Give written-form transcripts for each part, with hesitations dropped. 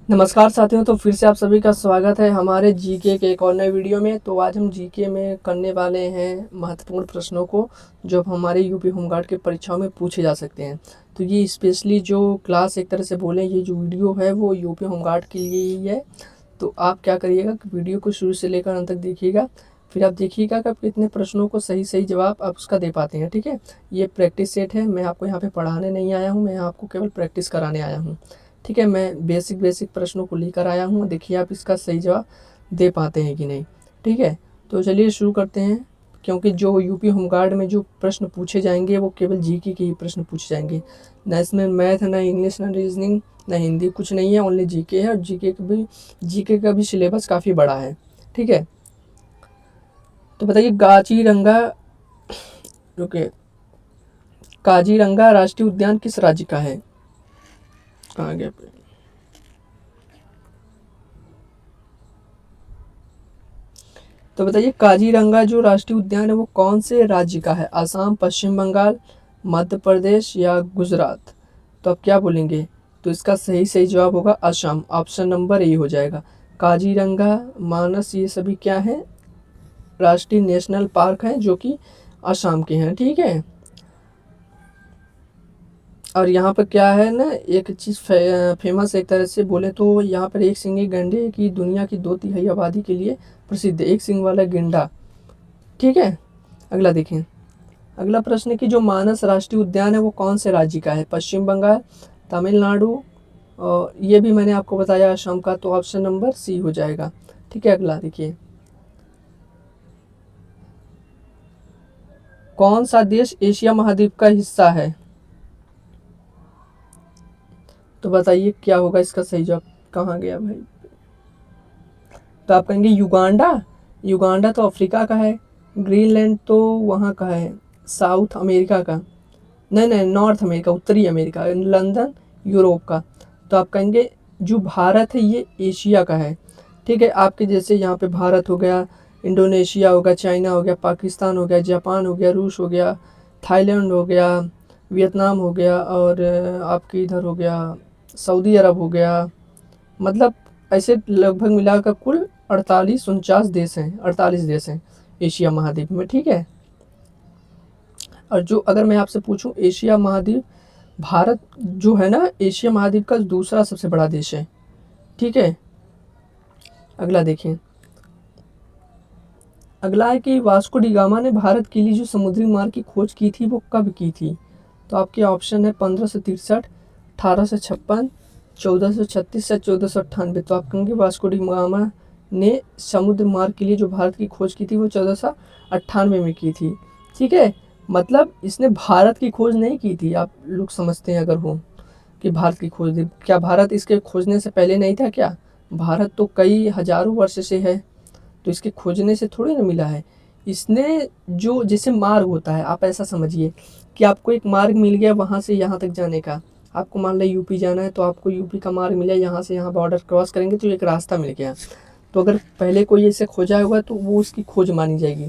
नमस्कार साथियों, तो फिर से आप सभी का स्वागत है हमारे जीके के एक और नए वीडियो में। तो आज हम जीके में करने वाले हैं महत्वपूर्ण प्रश्नों को जो हमारे यूपी होमगार्ड के परीक्षाओं में पूछे जा सकते हैं। तो ये स्पेशली जो क्लास एक तरह से बोलें, ये जो वीडियो है वो यूपी होमगार्ड के लिए ही है। तो आप क्या करिएगा कि वीडियो को शुरू से लेकर अंत तक देखिएगा, फिर आप देखिएगा कि आप कितने प्रश्नों को सही सही जवाब आप उसका दे पाते हैं। ठीक है, ये प्रैक्टिस सेट है। मैं आपको यहाँ पे पढ़ाने नहीं आया हूँ, मैं आपको केवल प्रैक्टिस कराने आया हूँ। ठीक है, मैं बेसिक प्रश्नों को लेकर आया हूँ। देखिए आप इसका सही जवाब दे पाते हैं कि नहीं। ठीक है, तो चलिए शुरू करते हैं। क्योंकि जो यूपी होमगार्ड में जो प्रश्न पूछे जाएंगे वो केवल जीके के ही प्रश्न पूछे जाएंगे, ना इसमें मैथ, ना इंग्लिश, ना रीजनिंग, ना हिंदी, कुछ नहीं है। ओनली जीके है, और जीके का भी सिलेबस काफ़ी बड़ा है। ठीक है, तो बताइए काजीरंगा राष्ट्रीय उद्यान किस राज्य का है। कहाँ गया? तो बताइए काजीरंगा जो राष्ट्रीय उद्यान है वो कौन से राज्य का है। असम, पश्चिम बंगाल, मध्य प्रदेश या गुजरात। तो आप क्या बोलेंगे? तो इसका सही जवाब होगा असम। ऑप्शन नंबर ए हो जाएगा। काजीरंगा, मानस, ये सभी क्या है? राष्ट्रीय नेशनल पार्क हैं जो कि असम के हैं। ठीक है, और यहाँ पर क्या है ना, एक चीज़ फेमस एक तरह से बोले तो यहाँ पर एक सिंगी गैंडे की दुनिया की 2/3 आबादी के लिए प्रसिद्ध है, एक सिंग वाला गेंडा। ठीक है, अगला देखें। अगला प्रश्न है कि जो मानस राष्ट्रीय उद्यान है वो कौन से राज्य का है। पश्चिम बंगाल, तमिलनाडु, और ये भी मैंने आपको बताया असम का। तो ऑप्शन नंबर सी हो जाएगा। ठीक है, अगला देखिए। कौन सा देश एशिया महाद्वीप का हिस्सा है। तो बताइए क्या होगा इसका सही जवाब। कहाँ गया भाई? तो आप कहेंगे युगांडा। युगांडा तो अफ्रीका का है। ग्रीनलैंड तो वहाँ का है, साउथ अमेरिका का। नहीं नहीं, नॉर्थ अमेरिका, उत्तरी अमेरिका। लंदन यूरोप का। तो आप कहेंगे जो भारत है ये एशिया का है। ठीक है, आपके जैसे यहाँ पे भारत हो गया, इंडोनेशिया हो गया, चाइना हो गया, पाकिस्तान हो गया, जापान हो गया, रूस हो गया, थाईलैंड हो गया, वियतनाम हो गया, और आपके इधर हो गया सऊदी अरब हो गया। मतलब ऐसे लगभग मिलाकर कुल 48-49 देश हैं, 48 देश हैं एशिया महाद्वीप में। ठीक है, और जो अगर मैं आपसे पूछूं एशिया महाद्वीप, भारत जो है ना एशिया महाद्वीप का दूसरा सबसे बड़ा देश है। ठीक है, अगला देखें। अगला है कि वास्को डी गामा ने भारत के लिए जो समुद्री मार्ग की खोज की थी वो कब की थी। तो आपके ऑप्शन है 1563, 1856, 1436 या 1498। तो आप कहेंगे वास्को डी गामा ने समुद्र मार्ग के लिए जो भारत की खोज की थी वो 1498 में की थी। ठीक है, मतलब इसने भारत की खोज नहीं की थी। आप लोग समझते हैं अगर हो कि भारत की खोज, क्या भारत इसके खोजने से पहले नहीं था क्या? भारत तो कई हजारों वर्ष से है, तो इसके खोजने से थोड़ी ना मिला है। इसने जो जैसे मार्ग होता है, आप ऐसा समझिए कि आपको एक मार्ग मिल गया वहाँ से यहाँ तक जाने का। आपको मान लिया यूपी जाना है तो आपको यूपी का मार्ग मिला, यहाँ से यहाँ बॉर्डर क्रॉस करेंगे तो एक रास्ता मिल गया। तो अगर पहले कोई ऐसे खोजा होगा तो वो उसकी खोज मानी जाएगी।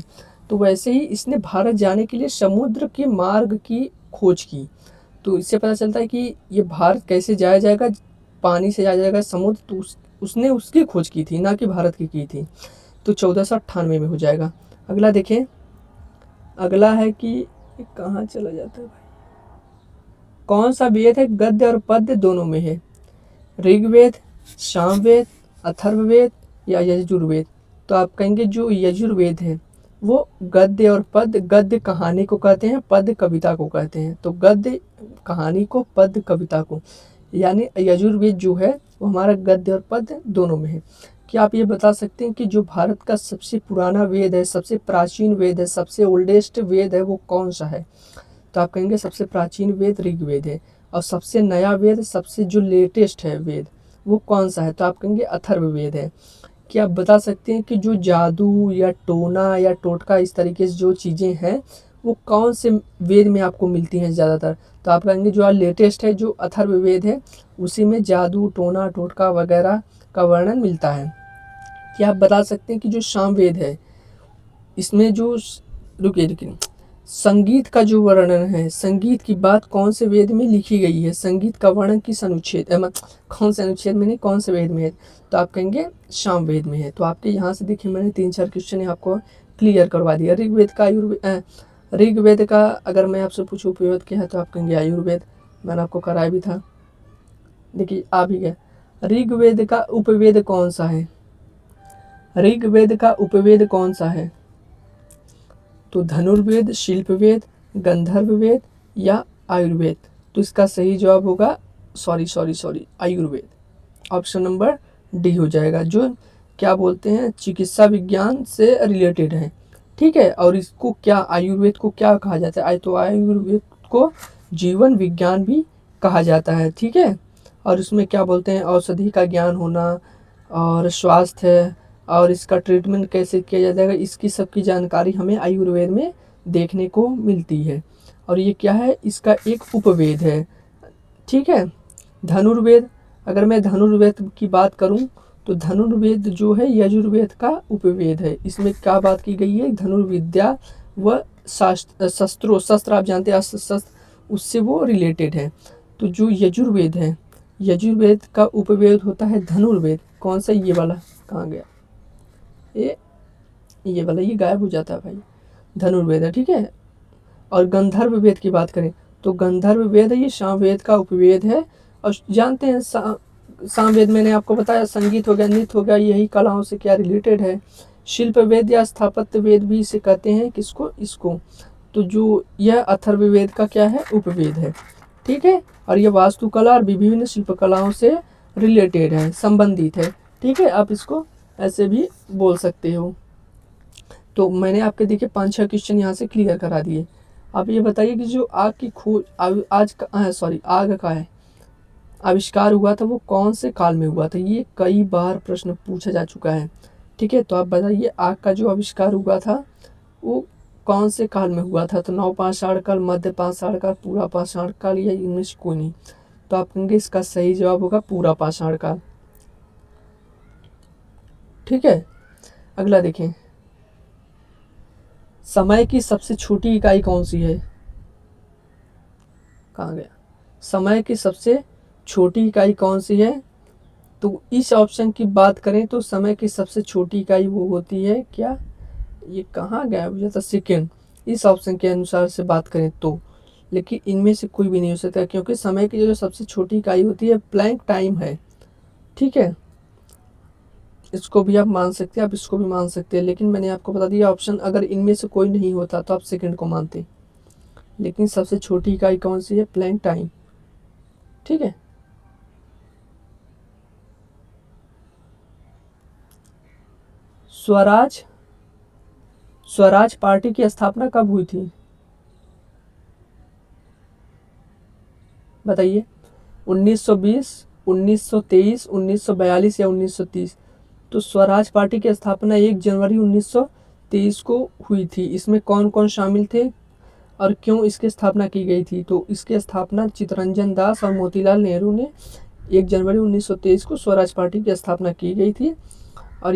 तो वैसे ही इसने भारत जाने के लिए समुद्र के मार्ग की खोज की। तो इससे पता चलता है कि ये भारत कैसे जाया जाएगा, पानी से जाया जाएगा समुद्र। तो उसने उसकी खोज की थी, ना कि भारत की थी। तो 1498 में हो जाएगा। अगला देखें। अगला है कि कहाँ चला जाता है भाई, कौन सा वेद है गद्य और पद्य दोनों में है। ऋग्वेद, सामवेद, अथर्ववेद या यजुर्वेद। तो आप कहेंगे जो यजुर्वेद है वो गद्य और पद्य, गद्य कहानी को कहते हैं, पद्य कविता को कहते हैं। तो गद्य कहानी को, पद्य कविता को, यानी यजुर्वेद जो है वो हमारा गद्य और पद्य दोनों में है। क्या आप ये बता सकते हैं कि जो भारत का सबसे पुराना वेद है, सबसे प्राचीन वेद है, सबसे ओल्डेस्ट वेद है वो कौन सा है। तो आप कहेंगे सबसे प्राचीन वेद ऋग्वेद है, और सबसे नया वेद, सबसे जो लेटेस्ट है वेद वो कौन सा है। तो आप कहेंगे अथर्ववेद है। क्या आप बता सकते हैं कि जो जादू या टोना या टोटका इस तरीके से जो चीज़ें हैं वो कौन से वेद में आपको मिलती हैं ज़्यादातर। तो आप कहेंगे जो लेटेस्ट है जो अथर्ववेद है उसी में जादू, टोना, टोटका वगैरह का वर्णन मिलता है। क्या आप बता सकते हैं कि जो सामवेद है इसमें जो, रुकिए रुकिए, संगीत का जो वर्णन है, संगीत की बात कौन से वेद में लिखी गई है? संगीत का वर्णन किस अनुच्छेद कौन से अनुच्छेद में नहीं, कौन से वेद में है? तो आप कहेंगे सामवेद में है। तो आपके यहाँ से देखिए मैंने 3-4 क्वेश्चन आपको क्लियर करवा दिया। ऋग्वेद का अगर मैं आपसे पूछूं उपवेद क्या है तो आप कहेंगे आयुर्वेद, मैंने आपको कराया भी था। देखिए आ भी गया। ऋग्वेद का उपवेद कौन सा है? ऋग्वेद का उपवेद कौन सा है? तो धनुर्वेद, शिल्पवेद, गंधर्व वेद या आयुर्वेद? तो इसका सही जवाब होगा आयुर्वेद। ऑप्शन नंबर डी हो जाएगा, जो क्या बोलते हैं चिकित्सा विज्ञान से रिलेटेड है। ठीक है, और इसको क्या आयुर्वेद को क्या कहा जाता है? तो आयुर्वेद को जीवन विज्ञान भी कहा जाता है। ठीक है, और इसमें क्या बोलते हैं औषधि का ज्ञान होना और स्वास्थ्य और इसका ट्रीटमेंट कैसे किया जाता है, इसकी सबकी जानकारी हमें आयुर्वेद में देखने को मिलती है। और ये क्या है? इसका एक उपवेद है। ठीक है, धनुर्वेद, अगर मैं धनुर्वेद की बात करूं तो धनुर्वेद जो है यजुर्वेद का उपवेद है। इसमें क्या बात की गई है? धनुर्विद्या व शस्त्र आप जानते हैं अस्त्र शस्त्र, उससे वो रिलेटेड है। तो जो यजुर्वेद है, यजुर्वेद का उपवेद होता है धनुर्वेद। कौन सा? ये वाला कहाँ गया? ये वाला, ये गायब हो जाता है भाई, धनुर्वेद है। ठीक है, और गंधर्व वेद की बात करें तो गंधर्व वेद है, ये सामवेद का उपवेद है। और जानते हैं सामवेद मैंने आपको बताया संगीत हो गया, नृत्य हो गया, यही कलाओं से क्या रिलेटेड है। शिल्प वेद या स्थापत्य वेद भी इसे कहते हैं, किसको? इसको। तो जो यह अथर्ववेद का क्या है? उपवेद है। ठीक है, और यह वास्तुकला और विभिन्न शिल्पकलाओं से रिलेटेड है, संबंधित है। ठीक है, आप इसको ऐसे भी बोल सकते हो। तो मैंने आपके देखिए 5-6 क्वेश्चन यहाँ से क्लियर करा दिए। आप ये बताइए कि जो आग की खोज आग का है आविष्कार हुआ था वो कौन से काल में हुआ था? ये कई बार प्रश्न पूछा जा चुका है। ठीक है, तो आप बताइए आग का जो आविष्कार हुआ था वो कौन से काल में हुआ था? तो नवपाषाण काल, मध्य पाषाण काल, पूरा पाषाण काल या इनमें से कोई नहीं? तो आप कहेंगे इसका सही जवाब होगा पूरा पाषाण काल। ठीक है, अगला देखें, समय की सबसे छोटी इकाई कौन सी है? कहाँ गया? समय की सबसे छोटी इकाई कौन सी है? तो इस ऑप्शन की बात करें तो समय की सबसे छोटी इकाई वो होती है क्या? ये कहाँ गया हो जाता? सेकेंड। इस ऑप्शन के अनुसार से बात करें तो, लेकिन इनमें से कोई भी नहीं हो सकता, क्योंकि समय की जो सबसे छोटी इकाई होती है प्लैंक टाइम है। ठीक है, इसको भी आप मान सकते हैं, आप इसको भी मान सकते हैं, लेकिन मैंने आपको बता दिया ऑप्शन अगर इनमें से कोई नहीं होता तो आप सेकंड को मानते, लेकिन सबसे छोटी इकाई कौन सी है? Planck time. ठीक है, स्वराज पार्टी की स्थापना कब हुई थी? बताइए, 1920, 1923, 1942 या 1930? तो स्वराज पार्टी की स्थापना 1 जनवरी 1923 को हुई थी। इसमें कौन कौन शामिल थे और क्यों इसकी स्थापना की गई थी? तो इसकी स्थापना चित्तरंजन दास और मोतीलाल नेहरू ने 1 जनवरी 1923 को स्वराज पार्टी की स्थापना की गई थी। और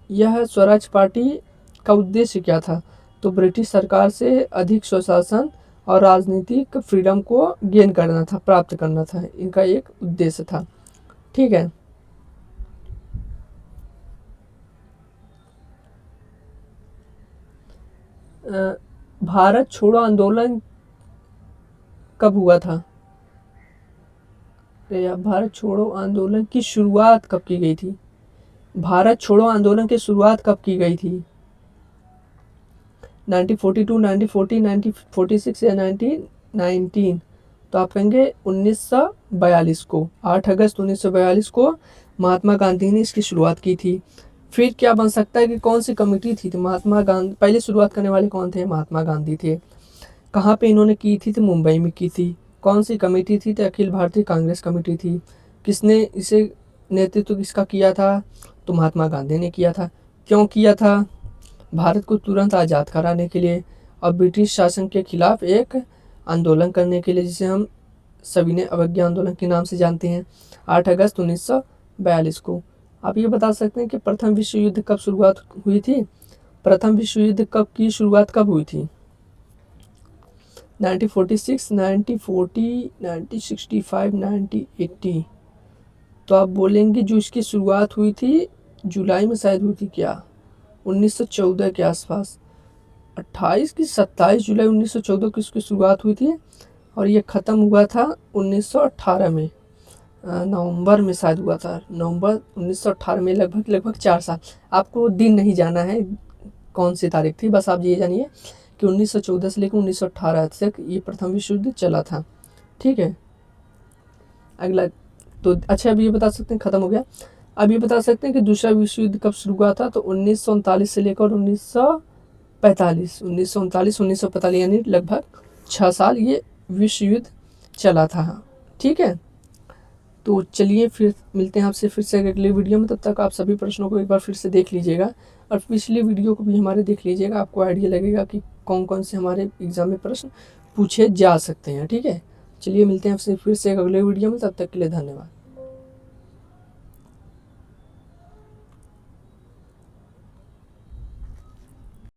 यह स्वराज पार्टी का उद्देश्य क्या था? तो ब्रिटिश सरकार से अधिक स्वशासन और राजनीतिक फ्रीडम को गेन करना था, प्राप्त करना था, इनका एक उद्देश्य था। ठीक है, भारत छोड़ो आंदोलन कब हुआ था? भारत छोड़ो आंदोलन की शुरुआत कब की गई थी? भारत छोड़ो आंदोलन की शुरुआत कब की गई थी? 1942, 1940, 1946 या 1919? तो आप कहेंगे 1942 को, 8 अगस्त 1942 को महात्मा गांधी ने इसकी शुरुआत की थी। फिर क्या बन सकता है कि कौन सी कमेटी थी? तो महात्मा गांधी पहले शुरुआत करने वाले कौन थे? महात्मा गांधी थे। कहाँ पे इन्होंने की थी? तो मुंबई में की थी। कौन सी कमेटी थी? तो अखिल भारतीय कांग्रेस कमेटी थी। किसने इसे नेतृत्व किसका किया था? तो महात्मा गांधी ने किया था। क्यों किया था? भारत को तुरंत आज़ाद कराने के लिए और ब्रिटिश शासन के खिलाफ एक आंदोलन करने के लिए, जिसे हम सभी ने अवज्ञा आंदोलन के नाम से जानते हैं। 8 अगस्त 1942 को। आप ये बता सकते हैं कि प्रथम विश्व युद्ध कब शुरुआत हुई थी? प्रथम विश्व युद्ध की शुरुआत कब हुई थी? 1946, 1940, 1965, 1980। तो आप बोलेंगे जो इसकी शुरुआत हुई थी जुलाई में शायद हुई थी क्या, 1914 के आसपास। 28 की 27 जुलाई 1914 को इसकी शुरुआत हुई थी और ये ख़त्म हुआ था 1918 में, नवंबर में शायद हुआ था, नवंबर 1918 में, लगभग 4 साल। आपको दिन नहीं जाना है कौन सी तारीख थी, बस आप ये जानिए कि 1914 से लेकर 1918 तक ये प्रथम विश्व युद्ध चला था। ठीक है, अगला तो अच्छा अब ये बता सकते हैं, ख़त्म हो गया। अब ये बता सकते हैं कि दूसरा विश्व युद्ध कब शुरू हुआ था, तो 1939 से लेकर 1945, 1945 यानी लगभग 6 साल ये विश्व युद्ध चला था। ठीक है, तो चलिए फिर मिलते हैं आपसे फिर से अगले वीडियो में। तब तक आप सभी प्रश्नों को एक बार फिर से देख लीजिएगा और पिछले वीडियो को भी हमारे देख लीजिएगा, आपको आइडिया लगेगा कि कौन कौन से हमारे एग्ज़ाम में प्रश्न पूछे जा सकते हैं। ठीक है, चलिए मिलते हैं आपसे फिर से अगले वीडियो में, तब तक के लिए धन्यवाद।